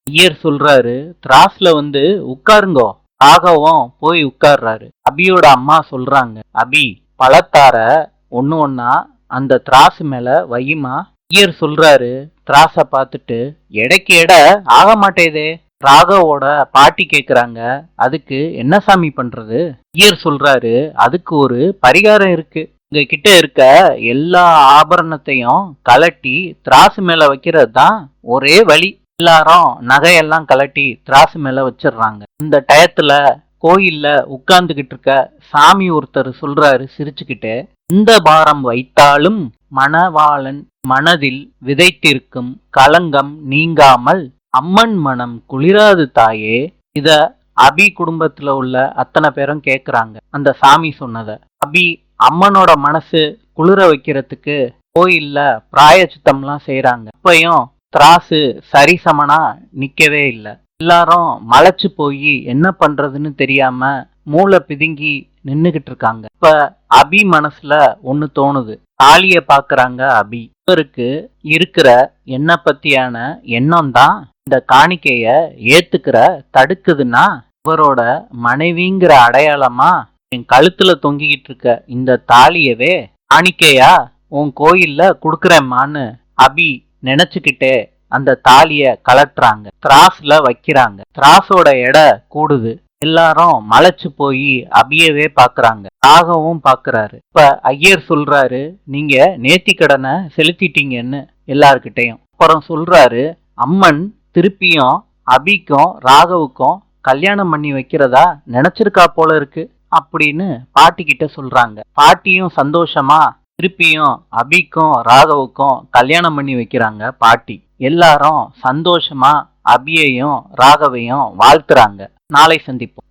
ஐயர் சொல்றாரு, திராஸ்ல உட்காருங்கோ. ராகவும் போய் உட்கார்றாரு. அபியோட அம்மா சொல்றாங்க, அபி பழத்தார ஒண்ணு ஒண்ணா அந்த திராசு மேல வையுமா. ஐயர் சொல்றாரு, திராச பார்த்துட்டு, எடைக்கு எடை ஆக மாட்டேதே. ராகவோட பாட்டி கேக்குறாங்க, அதுக்கு என்ன சாமி பண்றது. ஐயர் சொல்றாரு, அதுக்கு ஒரு பரிகாரம் இருக்கு. உங்க கிட்ட இருக்க எல்லா ஆபரணத்தையும் கலட்டி திராசு மேல வைக்கிறது தான் ஒரே வழி. எல்லாரும் நகையெல்லாம் கலட்டி திராசு மேல வச்சிடுறாங்க. இந்த டயத்துல கோயில்ல உட்கார்ந்துகிட்டு இருக்க சாமி ஒருத்தர் சொல்றாரு சிரிச்சுக்கிட்டே, இந்த பாரம் வைத்தாலும் மணவாளன் மனதில் விதைத்திருக்கும் களங்கம் நீங்காமல் அம்மன் மனம் குளிராது தாயே. இத அபி குடும்பத்துல உள்ள அத்தனை பேரும் கேக்குறாங்க அந்த சாமி சொன்னத. அபி அம்மனோட மனசு குளிர வைக்கிறதுக்கு கோயில்ல பிராயச்சித்தம்லாம் செய்யறாங்க. இப்பயும் திராசு சரிசமனா நிக்கவே இல்லை. எல்லாரும் மலைச்சு போய் என்ன பண்றதுன்னு தெரியாம மூளை பிதுங்கி நின்னுகிட்டு இருக்காங்க. இப்ப அபி மனசுல ஒண்ணு தோணுது. தாலிய பாக்குறாங்க அபி. இவருக்கு இருக்கிற என்ன பத்தியான எண்ணம் தான் இந்த காணிக்கைய ஏத்துக்கிற தடுக்குதுன்னா, இவரோட மனைவிங்கிற அடையாளமா என் கழுத்துல தொங்கிக்கிட்டு இருக்க இந்த தாலியவே காணிக்கையா உன் கோயில்ல குடுக்கறேம்மான்னு அபி நினைச்சுக்கிட்டே அந்த தாலிய கலட்டுறாங்க. திராஸ்ல வைக்கிறாங்க. திராசோட எடை கூடுது. எல்லாரும் மலைச்சு போய் அபியவே பாக்குறாங்க. ராகவும் பாக்குறாரு. இப்ப ஐயர் சொல்றாரு, நீங்க நேர்த்தி கடனை செலுத்திட்டீங்கன்னு எல்லார்கிட்டையும். அப்புறம் சொல்றாரு, அம்மன் திருப்பியும் அபிக்கும் ராகவுக்கும் கல்யாணம் பண்ணி வைக்கிறதா நினைச்சிருக்கா போல இருக்கு அப்படின்னு பாட்டி கிட்ட சொல்றாங்க. பாட்டியும் சந்தோஷமா திருப்பியும் அபிக்கும் ராகவுக்கும் கல்யாணம் பண்ணி வைக்கிறாங்க பாட்டி. எல்லாரும் சந்தோஷமா அபியையும் ராகவையும் வாழ்த்துறாங்க. நாளை சந்திப்போம்.